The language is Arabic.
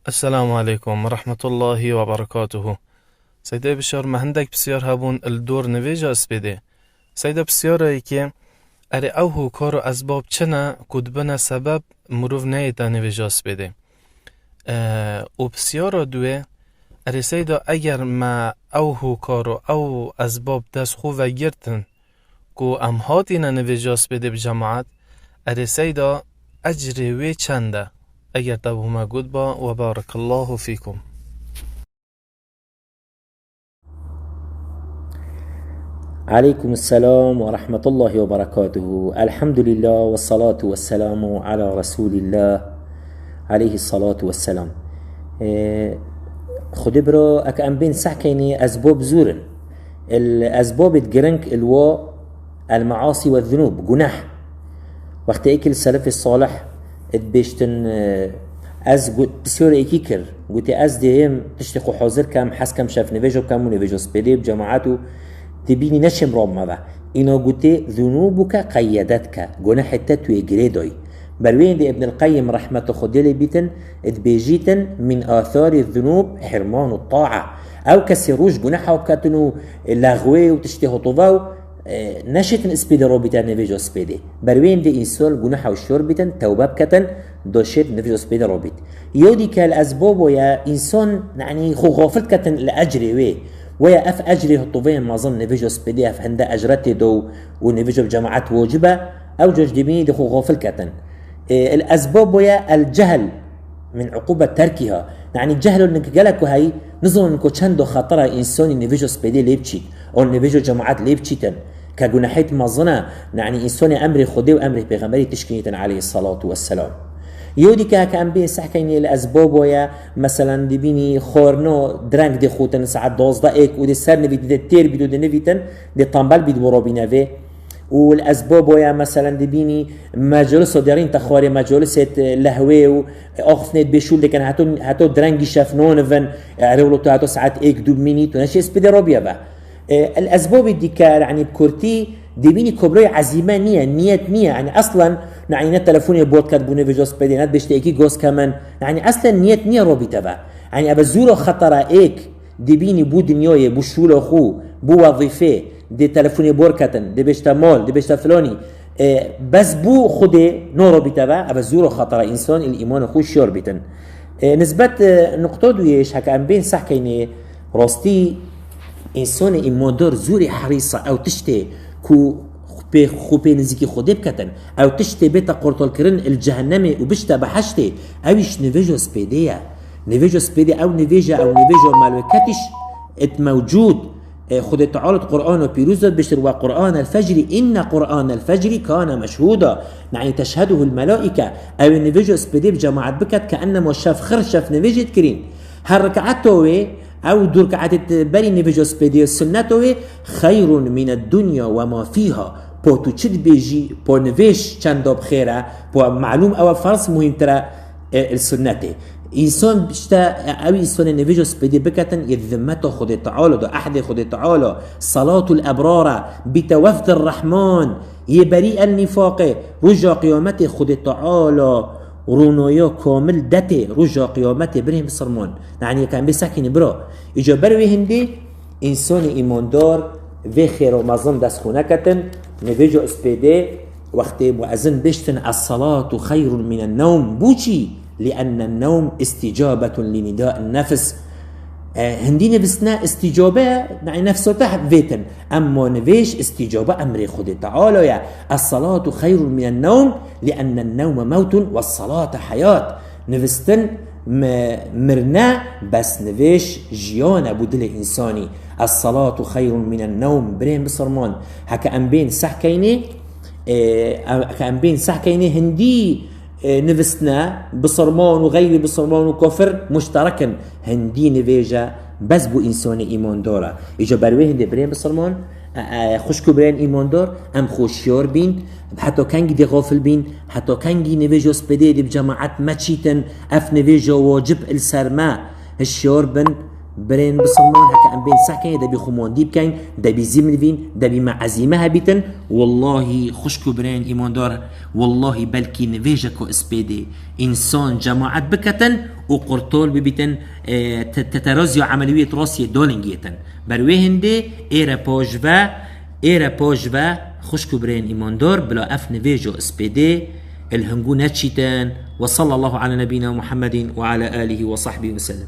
السلام عليكم ورحمة الله وبركاته. سيدة بشار ما هندك بسيار هبون الدور نویجا اسپیده. سيدة بسيارة که اره اوهو کارو اسباب چنا کدبنا سبب مروف نیتا نویجا اسپیده. و بسیارة دوه اره سيدة اگر ما اوهو کارو او اسباب دست خو و گرتن کو امهاتی نویجا اسپیده بجماعت اره سيدة اجر وی چنده اگر تبو ما گود با و بارک الله فيكم. عليكم السلام ورحمة الله وبركاته. الحمد لله والصلاة والسلام على رسول الله عليه الصلاة والسلام. خد برو اك ام بين سحكيني اسباب زورن الاسباب تجرنك الوا المعاصي والذنوب جناح وقت ايك السلف الصالح اتبشتن از قلت بسيور ايكيكر قلت از ديهم تشتقو حاضر كم حس كم شاف نفيجو كم ونفيجو سبيدي بجماعاتو تبيني نشم رام مذا إنه قلت ذنوبك قيدتك جناح التتوي جريدوي بروين دي ابن القيم رحمة خديلي بيتن اتبيجيتن من آثار الذنوب حرمان الطاعة أو كسروج جناحه وكاتنو لغوي وتشتهو طواو نشتن اسبيدي روبيتا نفيجو سبيدي بروين دي إنسول جناحه والشوربيتن توباب كتن دوشت نفيجو سبيدي روبيت يودي كالأسباب ويا إنسان يعني خو غافلت كتن لأجري وي ويا اف اجري الطوفين ما ظن نفيجو سبيدي اف هندا اجرتي دو ونفيجو بجماعات واجبه او جوج ديميني دخو غافل كتن. الاسباب ويا الجهل من عقوبه تركها يعني الجهل انك جالك وهي نظن انكو چندو خطره انساني نفيجو سبيدي ليبچي او نفيجو جماعات ليبچيتن كجناحيت ما ظن يعني انساني امري خدي وامري بيغمبري تشكينيتن عليه الصلاه والسلام. يودي كان بين سحكيني الاسباب ويا مثلا دبيني خورنو درانك دي خوتن ساعات 12 ايك ودي سر نبي دي تير بيدو دي نفيتن دي طنبال بيدو برابينا في والاسباب ويا مثلا دبيني مجلس دارين تخوري مجلس لهوي واخفنت بشول دي كان هاتو درانجي شافنون فن رولو هاتو ساعات ايك دوب مينيت ونشي سبيدي روبيا با الاسباب دي يعني بكورتي دبيني كبري عزيمه نيه يعني اصلا يعني تلفوني بودكاست بوني فيجوس بدينات بيشتكي جوز كمان يعني اصلا نيه روبي تبع يعني ابزورو خطره ايك دبيني بو دنيوي بو شولو خو بو وظيفه دي تلفوني بوركتن دي بيشتا مول دي بيشتا فلوني بس بو خدي نورو بتبع ابزورو خطره انسان الايمان خو شور بتن نسبه نقطه دويش هكا ام بين صح كاينه راستي انسان ایماندار زوری حریصه او تشته کو به خوبه نزیکی خوده بکتن او تشته بیتا قرطال کرن الجهنمه و بشتا بحشته اویش نویجو سپیده او نویجو ملوکتش ات موجود خود تعالى القرآن وبيروز بشر وقرآن الفجر إن قرآن الفجر كان مشهودا يعني تشهده الملائكة او نویجو سپیده بجماعت بكت كأنما شاف خرشف نویجت كرين هر ركعته او دور كعادت بري نفيجو سبيدي السنة خير من الدنيا وما فيها بو تو چد بيجي بو نفيش چند بخيرة بو معلوم او فرص مهم ترى السنة انسان بشتا او انسان نفيجو سبيدي بكتن يذمته خد تعالى دو احد خد تعالى صلاة الابرار بتوفد الرحمن يبريء النفاق رجا قيامته خد تعالى رونويا كامل دته رجا قيامته برهم صرمان يعني كان بيسكن برا اجا بروي هندي انسان ايماندار في خير ومظن دست خونه كتن نفيجو اسبيدي وقت مؤذن بشتن الصلاة خير من النوم بوشي لأن النوم استجابة لنداء النفس هندي نفسنا استجابة يعني نفسه تحت فيتن أما نفيش استجابة أمر خد تعالى يا الصلاة خير من النوم لأن النوم موت والصلاة حياة نفستن مرنا بس نفيش جيانا بدل إنساني الصلاة خير من النوم برين بصرمان هكا أنبين صح كيني هندي نفسنا بصرمان وغير بصرمان وكفر مشتركا هندي نفيجا بس بو إنسان إيمان دارا إجا بروي هندي برين بصرمان خوشكو برين إيمان دار أم خوشيار بين حتى كانجي دي غافل بين حتى كانجي نفيجو سبدي دي بجماعات ماتشيتن اف نفيجو واجب السرما الشيار بن برين بصرمان هكا ام بين ساكن دبي خمان ديب كاين دبي زمن فين دبي مع عزيمها بيتن والله خشكو برين ايمان دار والله بلكي نفيجكو اسبيدي انسان جماعات بكتن وقرطول ببيتن تترزيو عملية روسيا دولنجيتن بروهندي إيرا بوجفا خشكو برين إيماندور بلا أف نفيجو اسبيدي الهنجو ناتشيتان. وصلى الله على نبينا محمد وعلى آله وصحبه وسلم.